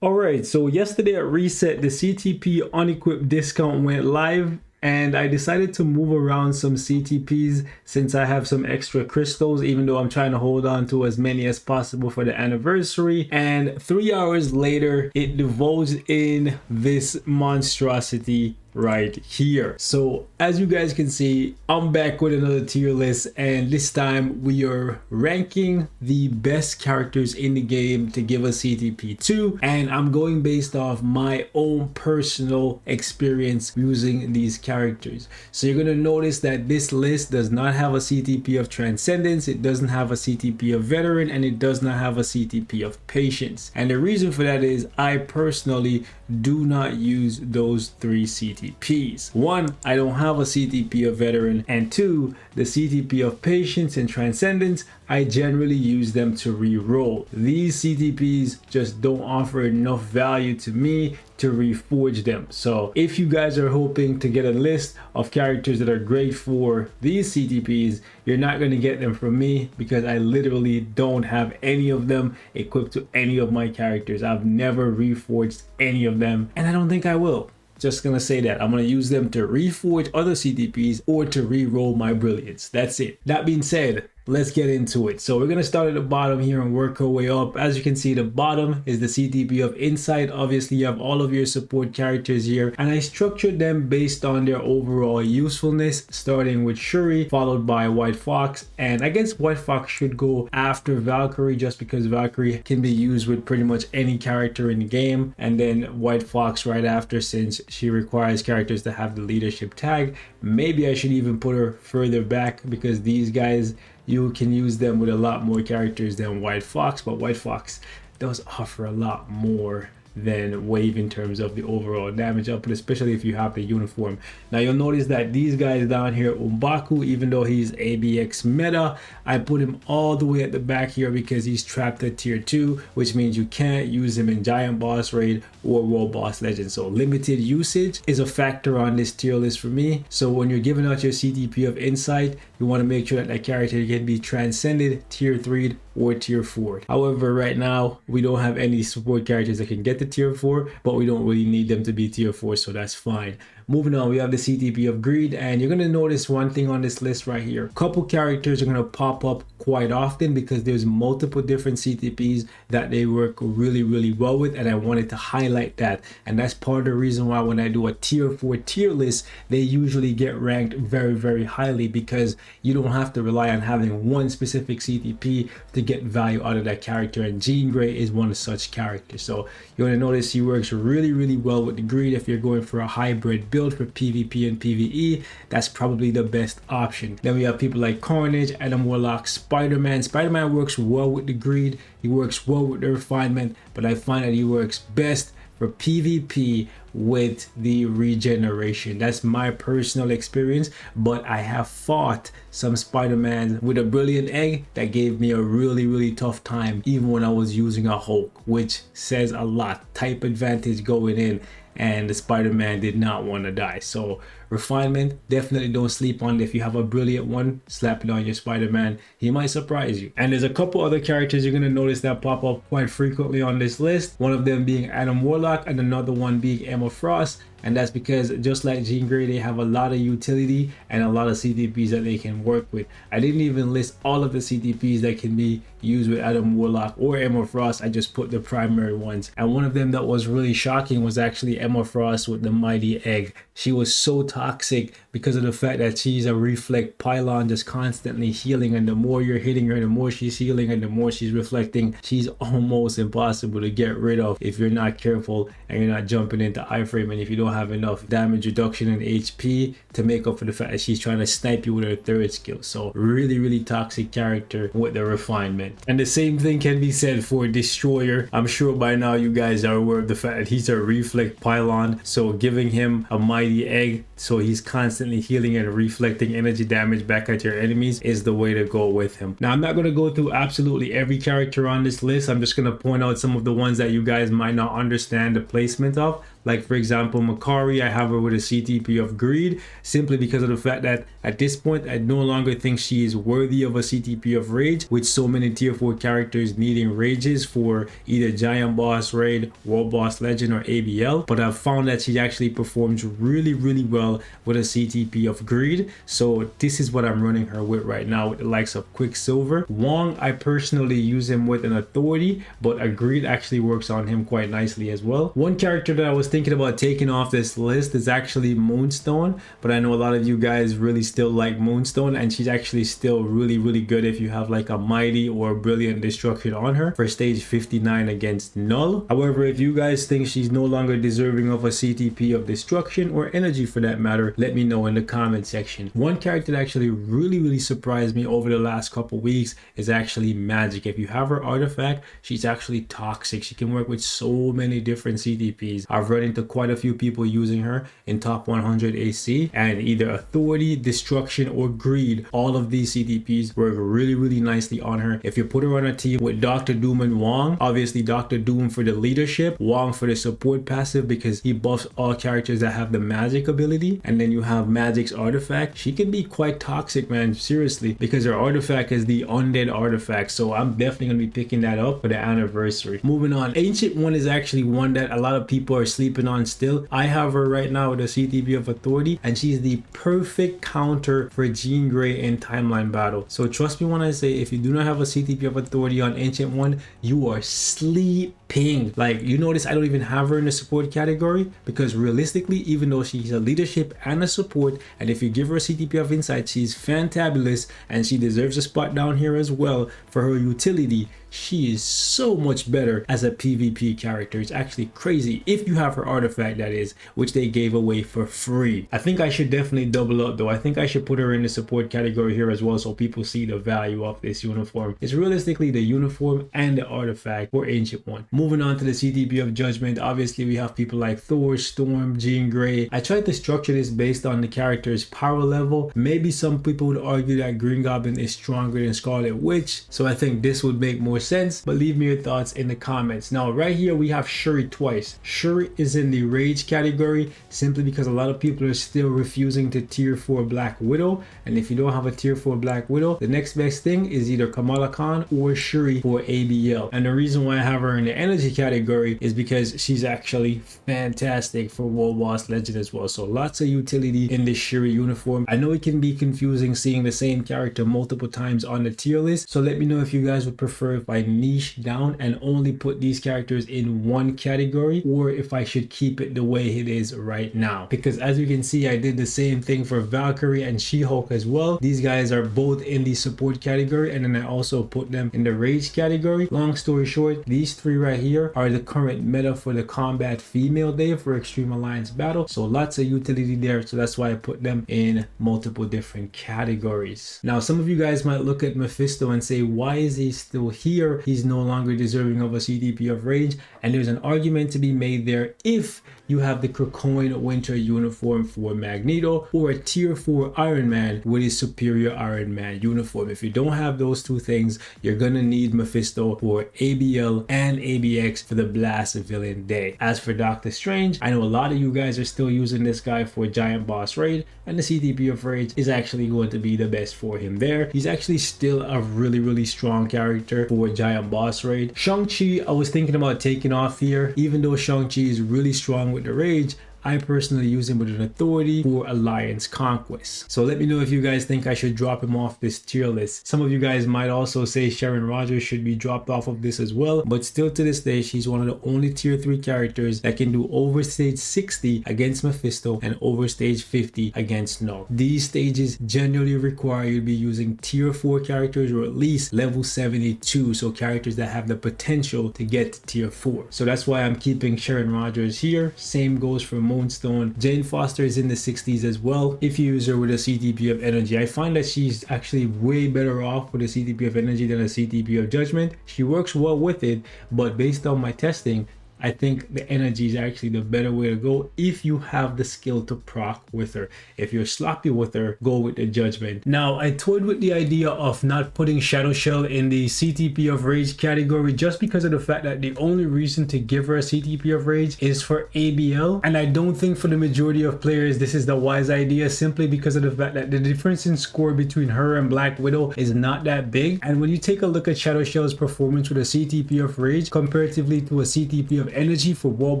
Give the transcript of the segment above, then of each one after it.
Alright, so yesterday at Reset, the CTP unequipped discount went live, and I decided to move around some CTPs since I have some extra crystals, even though I'm trying to hold on to as many as possible for the anniversary. And 3 hours later, it divulged in this monstrosity right here. So as you guys can see, I'm back with another tier list, and this time we are ranking the best characters in the game to give us CTP 2, and I'm going based off my own personal experience using these characters. So you're going to notice that this list does not have a CTP of Transcendence, it doesn't have a CTP of Veteran, and it does not have a CTP of Patience. And the reason for that is I personally do not use those 3 CTPs. 1, I don't have a CTP of Veteran, and 2, the CTP of Patience and Transcendence, I generally use them to re-roll. These CTPs just don't offer enough value to me to reforge them. So if you guys are hoping to get a list of characters that are great for these CTPs, you're not going to get them from me, because I literally don't have any of them equipped to any of my characters. I've never reforged any of them, and I don't think I will. Just gonna say that I'm gonna use them to reforge other CTPs or to re-roll my brilliance. That's it. That being said, let's get into it. So we're gonna start at the bottom here and work our way up. As you can see, the bottom is the CTP of Insight. Obviously you have all of your support characters here, and I structured them based on their overall usefulness, starting with Shuri, followed by White Fox. And I guess White Fox should go after Valkyrie, just because Valkyrie can be used with pretty much any character in the game, and then White Fox right after, since she requires characters to have the leadership tag. Maybe I should even put her further back, because these guys, you can use them with a lot more characters than White Fox, but White Fox does offer a lot more than Wave in terms of the overall damage output, especially if you have the uniform. Now you'll notice that these guys down here, Umbaku, even though he's ABX meta, I put him all the way at the back here because he's trapped at tier 2, which means you can't use him in Giant Boss Raid or World Boss Legend. So limited usage is a factor on this tier list for me. So when you're giving out your CTP of Insight, you want to make sure that character can be transcended, tier 3 or tier 4. However, right now we don't have any support characters that can get to tier 4, but we don't really need them to be tier 4, so that's fine. Moving on, we have the CTP of Greed, and you're going to notice one thing on this list right here. A couple characters are going to pop up quite often because there's multiple different CTPs that they work really well with, and I wanted to highlight that. And that's part of the reason why when I do a tier 4 tier list, they usually get ranked very highly, because you don't have to rely on having one specific CTP to get value out of that character, and Jean Grey is one of such characters. So you're going to notice he works really well with the Greed. If you're going for a hybrid build for PvP and PvE, that's probably the best option. Then we have people like Carnage, Adam Warlock, Spider-Man. Spider-Man works well with the Greed, he works well with the Refinement, but I find that he works best for PvP with the regeneration. That's my personal experience, but I have fought some Spider-Man with a Brilliant Egg that gave me a really tough time, even when I was using a Hulk, which says a lot. Type advantage going in, and the Spider-Man did not want to die. So Refinement, definitely don't sleep on it. If you have a brilliant one, slap it on your Spider-Man, he might surprise you. And there's a couple other characters you're going to notice that pop up quite frequently on this list, one of them being Adam Warlock and another one being Emma Frost. And that's because just like Jean Grey, they have a lot of utility and a lot of CTPs that they can work with. I didn't even list all of the CTPs that can be used with Adam Warlock or Emma Frost. I just put the primary ones. And one of them that was really shocking was actually Emma Frost with the Mighty Egg. She was so toxic because of the fact that she's a reflect pylon, just constantly healing, and the more you're hitting her, the more she's healing and the more she's reflecting. She's almost impossible to get rid of if you're not careful and you're not jumping into iframe, and if you don't have enough damage reduction and HP to make up for the fact that she's trying to snipe you with her third skill. So really toxic character with the Refinement. And the same thing can be said for Destroyer. I'm sure by now you guys are aware of the fact that he's a reflect pylon, so giving him a Mighty Egg so he's constantly healing and reflecting energy damage back at your enemies is the way to go with him. Now I'm not going to go through absolutely every character on this list. I'm just going to point out some of the ones that you guys might not understand the placement of. Like for example, Makari, I have her with a CTP of Greed, simply because of the fact that at this point I no longer think she is worthy of a CTP of Rage, with so many tier 4 characters needing rages for either Giant Boss Raid, World Boss Legend, or ABL. But I've found that she actually performs really well with a CTP of Greed, so this is what I'm running her with right now, with the likes of Quicksilver. Wong, I personally use him with an Authority, but a Greed actually works on him quite nicely as well. One character that I was thinking about taking off this list is actually Moonstone, but I know a lot of you guys really still like Moonstone, and she's actually still really good if you have like a Mighty or Brilliant Destruction on her for stage 59 against Null. However, if you guys think she's no longer deserving of a CTP of Destruction, or Energy for that matter, let me know in the comment section. One character that actually really surprised me over the last couple weeks is actually Magic. If you have her artifact, she's actually toxic. She can work with so many different CTPs. I've run into quite a few people using her in top 100 AC, and either Authority, Destruction, or Greed, all of these CTPs work really nicely on her. If you put her on a team with Dr. Doom and Wong, obviously Dr. Doom for the leadership, Wong for the support passive because he buffs all characters that have the magic ability, and then you have Magic's artifact. She can be quite toxic, man, seriously, because her artifact is the undead artifact, so I'm definitely gonna be picking that up for the anniversary. Moving on, Ancient One is actually one that a lot of people are sleeping on still. I have her right now with a CTP of Authority, and she's the perfect counter for Jean Grey in Timeline Battle. So trust me when I say, if you do not have a CTP of Authority on Ancient One, you are sleeping. Like, you notice I don't even have her in the support category, because realistically, even though she's a leadership and a support, and if you give her a CTP of Insight, she's fantabulous, and she deserves a spot down here as well for her utility, she is so much better as a PvP character. It's actually crazy if you have her artifact, that is, which they gave away for free. I think I should definitely double up though. I think I should put her in the support category here as well, so people see the value of this uniform. It's realistically the uniform and the artifact for Ancient One. Moving on to the CTP of Judgment, obviously we have people like Thor, Storm, Jean Grey. I tried to structure this based on the character's power level. Maybe some people would argue that Green Goblin is stronger than Scarlet Witch, so I think this would make more sense, but leave me your thoughts in the comments. Now right here we have Shuri twice. Shuri is in the Rage category simply because a lot of people are still refusing to tier 4 Black Widow, and if you don't have a tier 4 Black Widow, the next best thing is either Kamala Khan or Shuri for ABL. And the reason why I have her in the Energy category is because she's actually fantastic for World Boss Legend as well, so lots of utility in this Shuri uniform. I know it can be confusing seeing the same character multiple times on the tier list, so let me know if you guys would prefer if I niche down and only put these characters in one category, or if I should keep it the way it is right now. Because as you can see, I did the same thing for Valkyrie and She-Hulk as well. These guys are both in the support category, and then I also put them in the Rage category. Long story short, these three right here are the current meta for the Combat Female Day for Extreme Alliance Battle, so lots of utility there, so that's why I put them in multiple different categories. Now some of you guys might look at Mephisto and say, why is he still here? He's no longer deserving of a CTP of Rage, and there's an argument to be made there if you have the Krakoan Winter uniform for Magneto, or a tier 4 Iron Man with his superior Iron Man uniform. If you don't have those two things, you're gonna need Mephisto for ABL and ABX for the Blast Villain Day. As for Doctor Strange, I know a lot of you guys are still using this guy for Giant Boss Raid, and the CTP of Rage is actually going to be the best for him there. He's actually still a really strong character for Giant Boss Raid. Shang-Chi, I was thinking about taking off here, even though Shang-Chi is really strong with the Rage. I personally use him with an Authority for Alliance Conquest. So let me know if you guys think I should drop him off this tier list. Some of you guys might also say Sharon Rogers should be dropped off of this as well, but still to this day, she's one of the only tier 3 characters that can do over stage 60 against Mephisto and over stage 50 against Null. These stages generally require you to be using tier 4 characters, or at least level 72, so characters that have the potential to get to tier 4. So that's why I'm keeping Sharon Rogers here. Same goes for Moonstone. Jane Foster is in the 60s as well if you use her with a CTP of Energy. I find that she's actually way better off with a CTP of Energy than a CTP of Judgment. She works well with it, but based on my testing, I think the energy is actually the better way to go if you have the skill to proc with her. If you're sloppy with her, go with the judgment. Now, I toyed with the idea of not putting Shadow Shell in the CTP of Rage category just because of the fact that the only reason to give her a CTP of Rage is for ABL, and I don't think for the majority of players this is the wise idea, simply because of the fact that the difference in score between her and Black Widow is not that big. And when you take a look at Shadow Shell's performance with a CTP of Rage comparatively to a CTP of Energy for World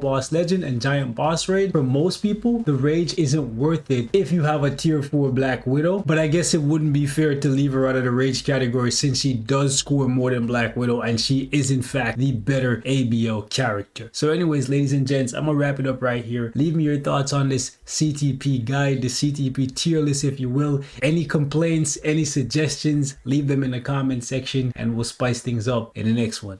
Boss Legend and Giant Boss Raid, for most people the Rage isn't worth it if you have a tier 4 Black Widow. But I guess it wouldn't be fair to leave her out of the Rage category since she does score more than Black Widow and she is in fact the better ABL character. So anyways, ladies and gents, I'm gonna wrap it up right here. Leave me your thoughts on this CTP guide, the CTP tier list if you will. Any complaints, any suggestions, leave them in the comment section and we'll spice things up in the next one.